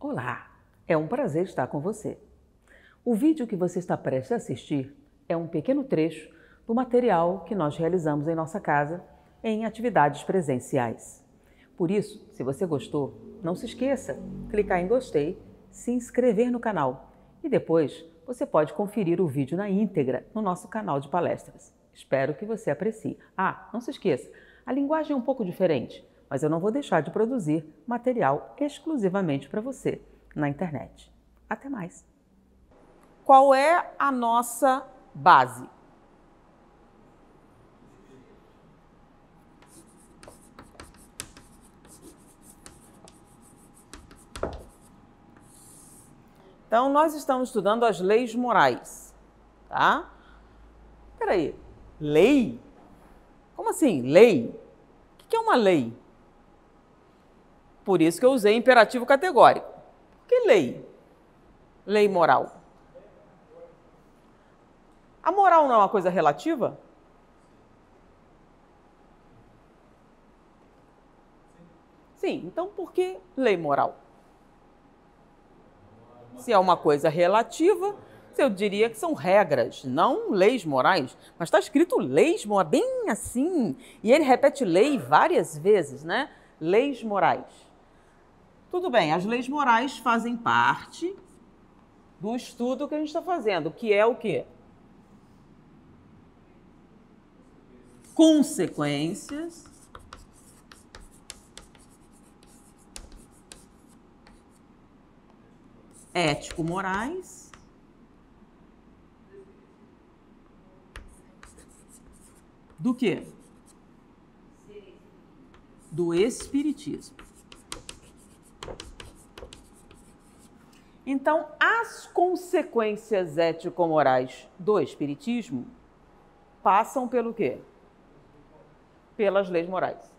Olá, é um prazer estar com você. O vídeo que você está prestes a assistir é um pequeno trecho do material que nós realizamos em nossa casa em atividades presenciais. Por isso, se você gostou, não se esqueça, clicar em gostei, se inscrever no canal e depois você pode conferir o vídeo na íntegra no nosso canal de palestras. Espero que você aprecie. Não se esqueça, a linguagem é um pouco diferente, mas eu não vou deixar de produzir material exclusivamente para você na internet. Até mais! Qual é a nossa base? Então, nós estamos estudando as leis morais, tá? Peraí, lei? Como assim, lei? O que é uma lei? Por isso que eu usei imperativo categórico. Por que lei? Lei moral. A moral não é uma coisa relativa? Sim, então por que lei moral? Se é uma coisa relativa, eu diria que são regras, não leis morais. Mas está escrito leis morais, bem assim. E ele repete lei várias vezes, né? Leis morais. Tudo bem, as leis morais fazem parte do estudo que a gente está fazendo, que é o quê? Consequências ético-morais do quê? Do Espiritismo. Então, as consequências ético-morais do Espiritismo passam pelo quê? Pelas leis morais.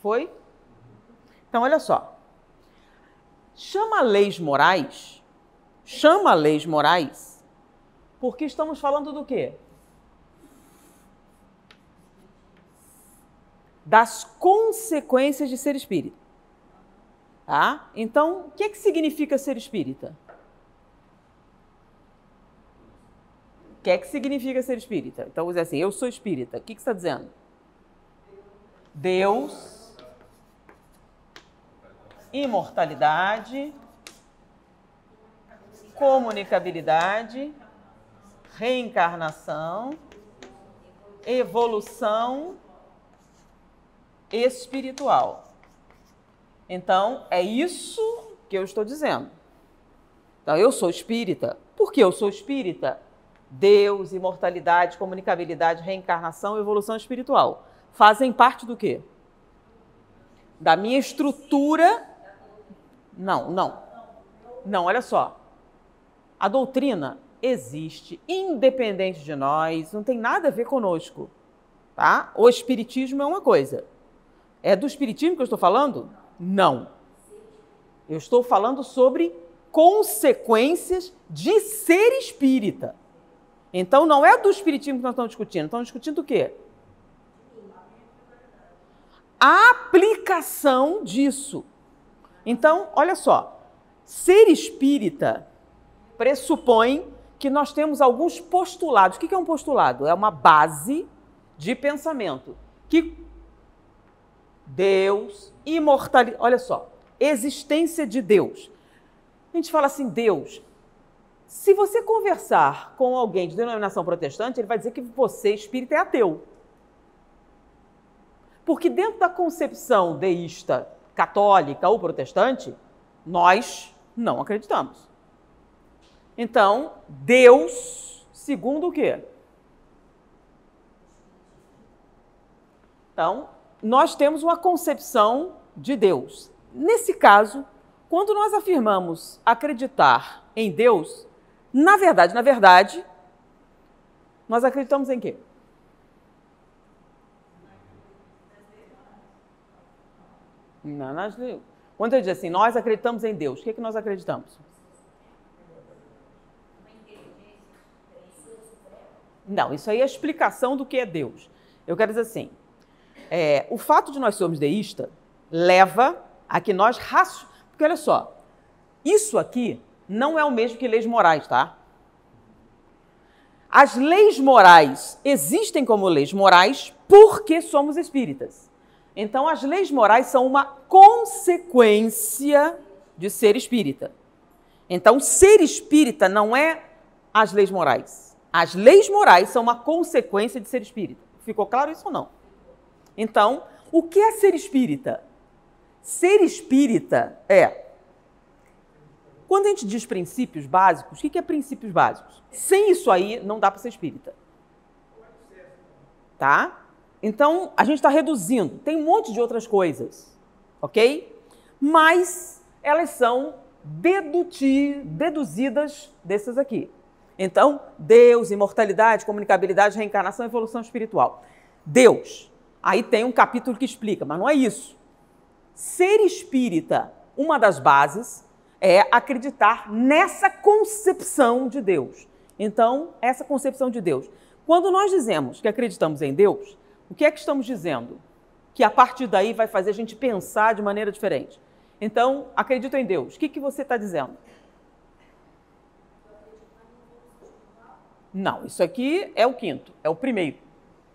Foi? Então, olha só. Chama leis morais porque estamos falando do quê? Das consequências de ser espírita. Tá? Então, o que significa ser espírita? O que significa ser espírita? Então, vou dizer assim, eu sou espírita. O que você está dizendo? Deus, imortalidade, comunicabilidade, reencarnação, evolução espiritual. Então, é isso que eu estou dizendo. Então, eu sou espírita. Por que eu sou espírita? Deus, imortalidade, comunicabilidade, reencarnação e evolução espiritual fazem parte do quê? Da minha estrutura. Não, olha só. A doutrina existe, independente de nós, não tem nada a ver conosco. Tá? O espiritismo é uma coisa. É do espiritismo que eu estou falando? Não. Eu estou falando sobre consequências de ser espírita. Então, não é do espiritismo que nós estamos discutindo. Estamos discutindo o quê? A aplicação disso. Então, olha só. Ser espírita pressupõe que nós temos alguns postulados. O que é um postulado? É uma base de pensamento que Deus, imortalidade, olha só, existência de Deus. A gente fala assim, Deus. Se você conversar com alguém de denominação protestante, ele vai dizer que você, espírita, é ateu. Porque dentro da concepção deísta católica ou protestante, nós não acreditamos. Então, Deus, segundo o quê? Então, nós temos uma concepção de Deus. Nesse caso, quando nós afirmamos acreditar em Deus, na verdade, nós acreditamos em quê? Quando eu digo assim, nós acreditamos em Deus, o que nós acreditamos? Não, isso aí é a explicação do que é Deus. Eu quero dizer assim, o fato de nós sermos deístas leva a que nós... Porque olha só, Isso aqui não é o mesmo que leis morais, tá? As leis morais existem como leis morais porque somos espíritas. Então, as leis morais são uma consequência de ser espírita. Então, ser espírita não é as leis morais. As leis morais são uma consequência de ser espírita. Ficou claro isso ou não? Então, o que é ser espírita? Ser espírita é... Quando a gente diz princípios básicos, o que é princípios básicos? Sem isso aí, não dá para ser espírita. Tá? Então, a gente está reduzindo. Tem um monte de outras coisas, ok? Mas elas são deduzidas dessas aqui. Então, Deus, imortalidade, comunicabilidade, reencarnação, evolução espiritual. Deus. Aí tem um capítulo que explica, mas não é isso. Ser espírita, uma das bases, é acreditar nessa concepção de Deus. Então, essa concepção de Deus. Quando nós dizemos que acreditamos em Deus, o que é que estamos dizendo? Que a partir daí vai fazer a gente pensar de maneira diferente. Então, acredito em Deus. O que você está dizendo? Não, isso aqui é o quinto, é o primeiro.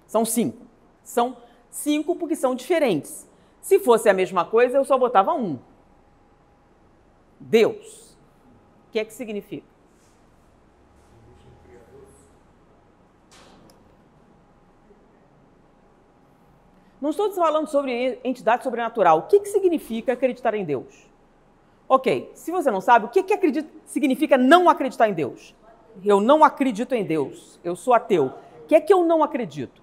São 5. São 5 porque são diferentes. Se fosse a mesma coisa, eu só botava 1. Deus. O que é que significa? Não estou falando sobre entidade sobrenatural. O que significa acreditar em Deus? Ok, se você não sabe, o que significa não acreditar em Deus? Eu não acredito em Deus. Eu sou ateu. O que é que eu não acredito?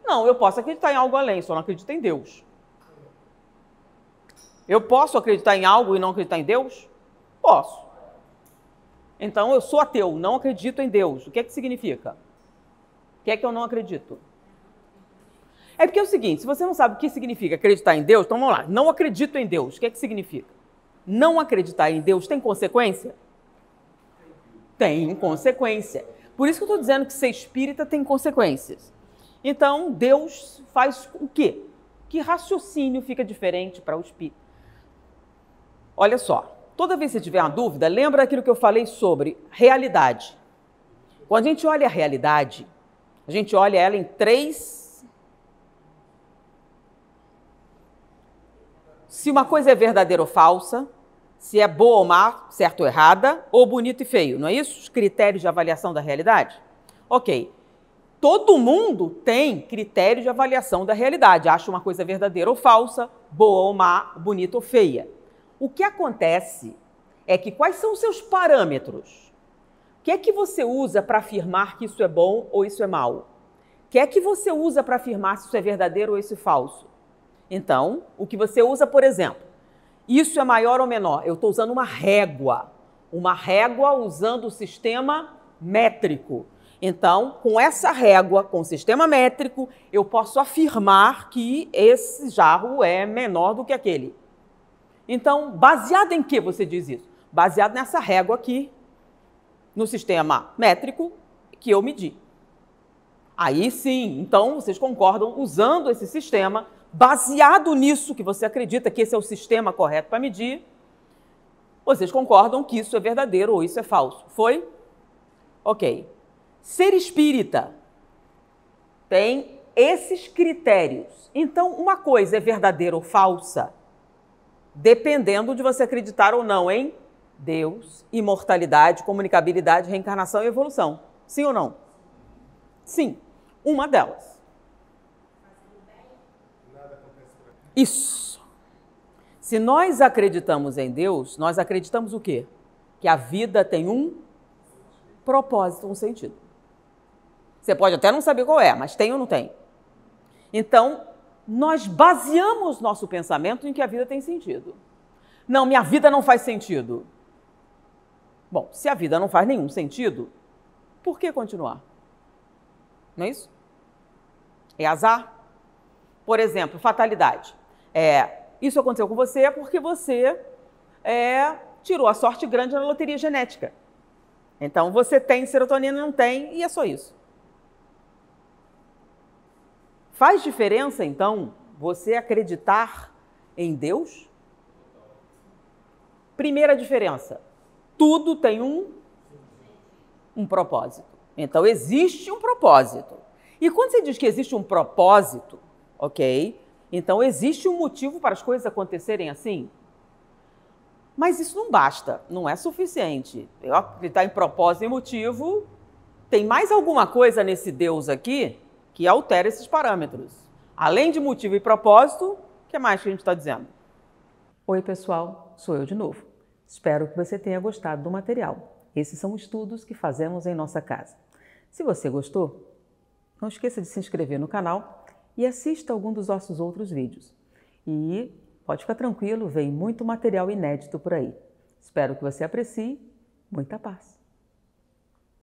Não, eu posso acreditar em algo além, só não acredito em Deus. Eu posso acreditar em algo e não acreditar em Deus? Posso. Então, eu sou ateu, não acredito em Deus. O que é que significa? O que é que eu não acredito? É porque é o seguinte, se você não sabe o que significa acreditar em Deus, então vamos lá, não acredito em Deus. O que é que significa? Não acreditar em Deus tem consequência? Tem consequência. Por isso que eu estou dizendo que ser espírita tem consequências. Então, Deus faz o quê? Que raciocínio fica diferente para o espírito? Olha só, toda vez que você tiver uma dúvida, lembra daquilo que eu falei sobre realidade. Quando a gente olha a realidade, a gente olha ela em 3. Se uma coisa é verdadeira ou falsa, se é boa ou má, certo ou errada, ou bonito e feio, não é isso? Os critérios de avaliação da realidade? Ok. Todo mundo tem critério de avaliação da realidade. Acha uma coisa verdadeira ou falsa, boa ou má, bonita ou feia. O que acontece é que quais são os seus parâmetros? O que é que você usa para afirmar que isso é bom ou isso é mal? O que é que você usa para afirmar se isso é verdadeiro ou isso é falso? Então, o que você usa, por exemplo, isso é maior ou menor? Eu estou usando uma régua usando o sistema métrico. Então, com essa régua, com o sistema métrico, eu posso afirmar que esse jarro é menor do que aquele. Então, baseado em que você diz isso? Baseado nessa régua aqui, no sistema métrico que eu medi. Aí sim, então vocês concordam usando esse sistema, baseado nisso que você acredita que esse é o sistema correto para medir, vocês concordam que isso é verdadeiro ou isso é falso. Foi? Ok. Ser espírita tem esses critérios. Então, uma coisa é verdadeira ou falsa, dependendo de você acreditar ou não em Deus, imortalidade, comunicabilidade, reencarnação e evolução. Sim ou não? Sim, uma delas. Isso. Se nós acreditamos em Deus, nós acreditamos o quê? Que a vida tem um propósito, um sentido. Você pode até não saber qual é, mas tem ou não tem? Então, nós baseamos nosso pensamento em que a vida tem sentido. Não, minha vida não faz sentido. Bom, se a vida não faz nenhum sentido, por que continuar? Não é isso? É azar. Por exemplo, fatalidade. Isso aconteceu com você porque você tirou a sorte grande na loteria genética. Então, você tem serotonina, não tem, e é só isso. Faz diferença, então, você acreditar em Deus? Primeira diferença, tudo tem um propósito. Então, existe um propósito. E quando você diz que existe um propósito, ok? Então, existe um motivo para as coisas acontecerem assim? Mas isso não basta, não é suficiente. Eu acreditar em propósito e motivo, tem mais alguma coisa nesse Deus aqui que altera esses parâmetros. Além de motivo e propósito, o que mais que a gente está dizendo? Oi, pessoal, sou eu de novo. Espero que você tenha gostado do material. Esses são estudos que fazemos em nossa casa. Se você gostou, não esqueça de se inscrever no canal e assista algum dos nossos outros vídeos. E pode ficar tranquilo, vem muito material inédito por aí. Espero que você aprecie. Muita paz!